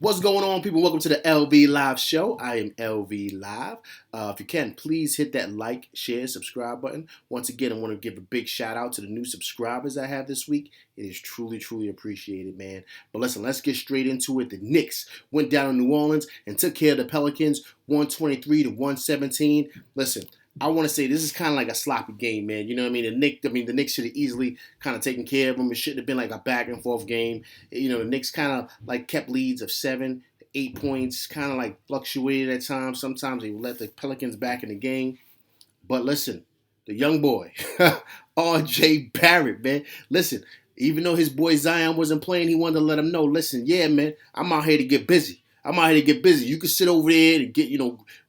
What's going on, people? Welcome to the LV Live Show. I am LV Live. If you can, please hit that like, share, subscribe button. Once again, I want to give a big shout out to the new subscribers I have this week. It is truly, truly appreciated, man. But listen, let's get straight into it. The Knicks went down in New Orleans and took care of the Pelicans, 123 to 117. Listen, I want to say this is kind of like a sloppy game, man. You know what I mean? The Knicks should have easily kind of taken care of them. It shouldn't have been like a back and forth game. You know, the Knicks kind of like kept leads of 7, 8 points, kind of like fluctuated at times. Sometimes they would let the Pelicans back in the game. But listen, the young boy, R.J. Barrett, man. Listen, even though his boy Zion wasn't playing, he wanted to let him know, listen, yeah, man, I'm out here to get busy. I'm out here to get busy. You can sit over there and get,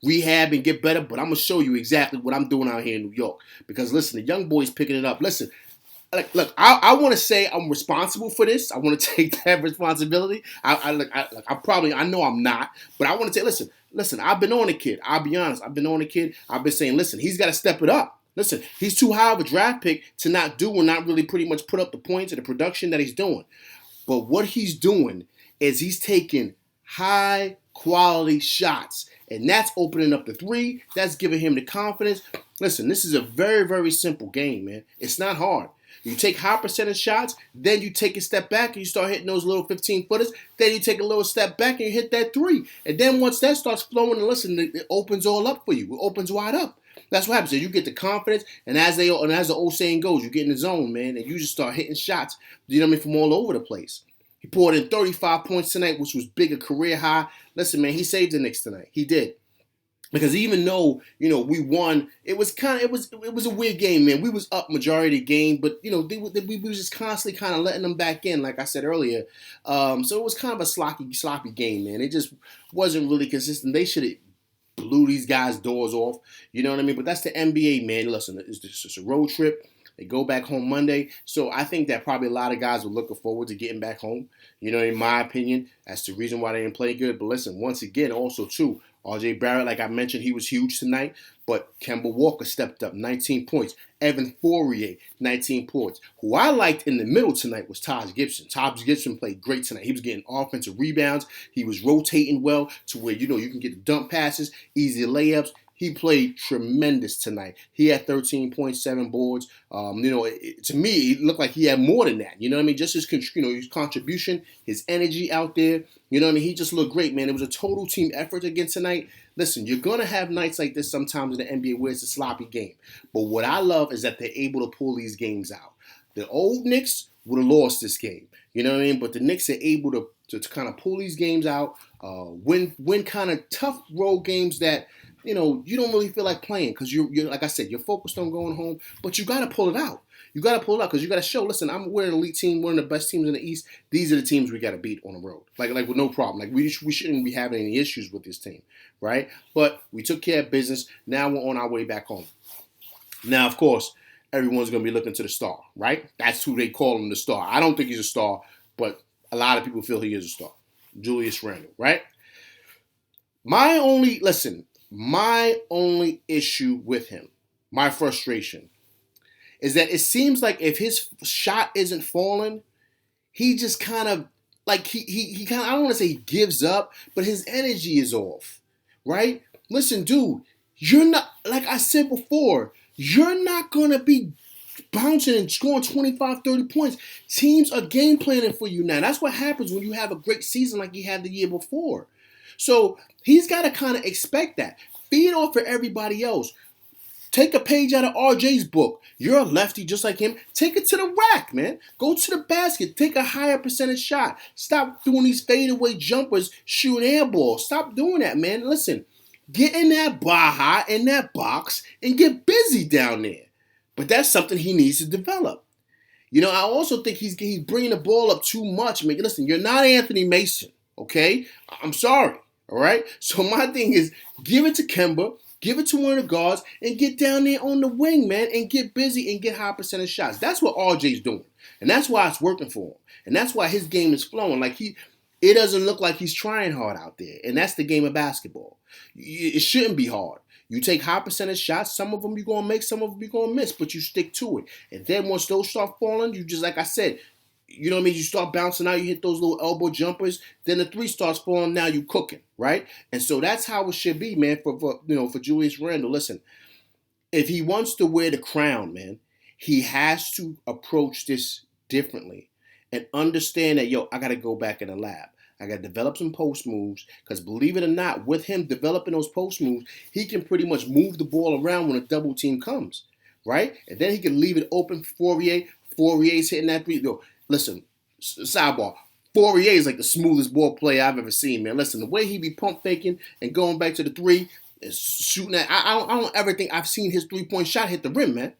rehab and get better, but I'm going to show you exactly what I'm doing out here in New York. Because, listen, the young boy's picking it up. Listen, look, I want to say I'm responsible for this. I want to take that responsibility. I know I'm not, but I want to say, listen, I've been on the kid. I'll be honest. I've been on the kid. I've been saying, listen, he's got to step it up. Listen, he's too high of a draft pick to not do or not really pretty much put up the points or the production that he's doing. But what he's doing is he's taking high quality shots. And that's opening up the three. That's giving him the confidence. Listen, this is a very, very simple game, man. It's not hard. You take high percentage shots, then you take a step back and you start hitting those little 15-footers. Then you take a little step back and you hit that three. And then once that starts flowing, and listen, it opens all up for you. It opens wide up. That's what happens. So you get the confidence, and as the old saying goes, you get in the zone, man, and you just start hitting shots, from all over the place. He poured in 35 points tonight, which was big, a career high. Listen, man, he saved the Knicks tonight. He did. Because even though, we won, it was a weird game, man. We was up majority of the game, but, we was just constantly kind of letting them back in, like I said earlier. So it was kind of a sloppy game, man. It just wasn't really consistent. They should have blew these guys' doors off, you know what I mean? But that's the NBA, man. Listen, it's just a road trip. They go back home Monday. So I think that probably a lot of guys were looking forward to getting back home. In my opinion, that's the reason why they didn't play good. But listen, once again, also too, R.J. Barrett, like I mentioned, he was huge tonight. But Kemba Walker stepped up, 19 points. Evan Fournier, 19 points. Who I liked in the middle tonight was Taj Gibson. Taj Gibson played great tonight. He was getting offensive rebounds. He was rotating well to where, you can get the dump passes, easy layups. He played tremendous tonight. He had 13.7 boards. To me, it looked like he had more than that. You know what I mean? Just his contribution, his energy out there. You know what I mean? He just looked great, man. It was a total team effort again tonight. Listen, you're going to have nights like this sometimes in the NBA where it's a sloppy game. But what I love is that they're able to pull these games out. The old Knicks would have lost this game. You know what I mean? But the Knicks are able to kind of pull these games out, win kind of tough road games that, you don't really feel like playing because you're like I said, you're focused on going home, but you got to pull it out. You got to pull it out because you got to show, listen, we're an elite team, one of the best teams in the East. These are the teams we got to beat on the road. Like with no problem. Like we shouldn't be having any issues with this team, right? But we took care of business. Now we're on our way back home. Now, of course, everyone's going to be looking to the star, right? That's who they call him, the star. I don't think he's a star, but a lot of people feel he is a star. Julius Randle, right? My only issue with him, my frustration, is that it seems like if his shot isn't falling, he just kind of, like, he kind of, I don't want to say he gives up, but his energy is off, right? Listen, dude, you're not, like I said before, you're not going to be bouncing and scoring 25, 30 points. Teams are game planning for you now. That's what happens when you have a great season like you had the year before. So he's got to kind of expect that. Feed off for everybody else. Take a page out of RJ's book. You're a lefty just like him. Take it to the rack, man. Go to the basket. Take a higher percentage shot. Stop doing these fadeaway jumpers, shooting air balls. Stop doing that, man. Listen, get in that Baja, in that box, and get busy down there. But that's something he needs to develop. I also think he's bringing the ball up too much. Man, listen, you're not Anthony Mason, okay? I'm sorry, all right? So my thing is, give it to Kemba, give it to one of the guards, and get down there on the wing, man, and get busy and get high percentage shots. That's what RJ's doing, and that's why it's working for him, and that's why his game is flowing. It doesn't look like he's trying hard out there, and that's the game of basketball. It shouldn't be hard. You take high percentage shots. Some of them you're going to make, some of them you're going to miss, but you stick to it. And then once those start falling, you just, like I said, you know what I mean? You start bouncing out, you hit those little elbow jumpers, then the three starts falling, now you cooking, right? And so that's how it should be, man, for Julius Randle. Listen, if he wants to wear the crown, man, he has to approach this differently and understand that, yo, I got to go back in the lab. I got to develop some post moves because believe it or not, with him developing those post moves, he can pretty much move the ball around when a double team comes, right? And then he can leave it open for Fourier. Fourier's hitting that three. Yo, listen, sidebar. Fourier is like the smoothest ball player I've ever seen, man. Listen, the way he be pump faking and going back to the three, is shooting at. I don't ever think I've seen his 3-point shot hit the rim, man.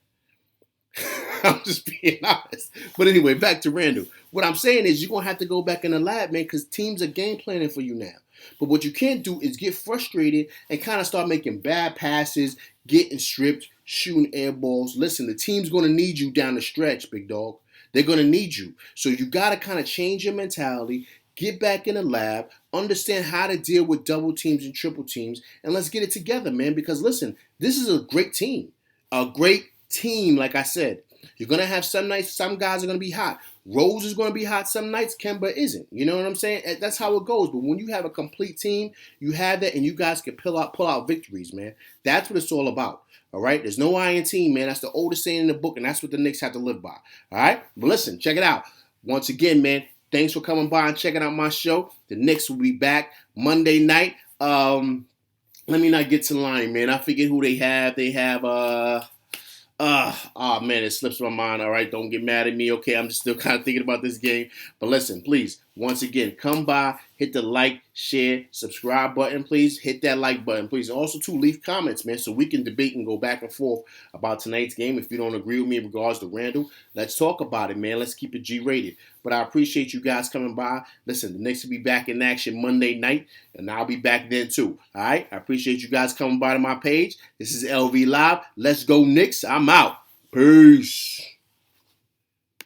I'm just being honest. But anyway, back to Randall. What I'm saying is you're going to have to go back in the lab, man, because teams are game planning for you now. But what you can't do is get frustrated and kind of start making bad passes, getting stripped, shooting air balls. Listen, the team's going to need you down the stretch, big dog. They're going to need you. So you got to kind of change your mentality, get back in the lab, understand how to deal with double teams and triple teams, and let's get it together, man. Because listen, this is a great team. A great team, like I said. You're going to have some nights, some guys are going to be hot. Rose is going to be hot some nights, Kemba isn't. You know what I'm saying? That's how it goes. But when you have a complete team, you have that, and you guys can pull out victories, man. That's what it's all about. All right? There's no iron team, man. That's the oldest saying in the book, and that's what the Knicks have to live by. All right? But listen, check it out. Once again, man, thanks for coming by and checking out my show. The Knicks will be back Monday night. Let me not get to the line, man. I forget who they have. They have oh man, it slips my mind. All right, don't get mad at me. Okay, I'm just still kind of thinking about this game. But listen, please, once again, come by, hit the like, share, subscribe button, please. Hit that like button, please. Also, too, leave comments, man, so we can debate and go back and forth about tonight's game. If you don't agree with me in regards to Randall, let's talk about it, man. Let's keep it G-rated. But I appreciate you guys coming by. Listen, the Knicks will be back in action Monday night, and I'll be back then too. All right? I appreciate you guys coming by to my page. This is LV Live. Let's go Knicks. I'm out. Peace.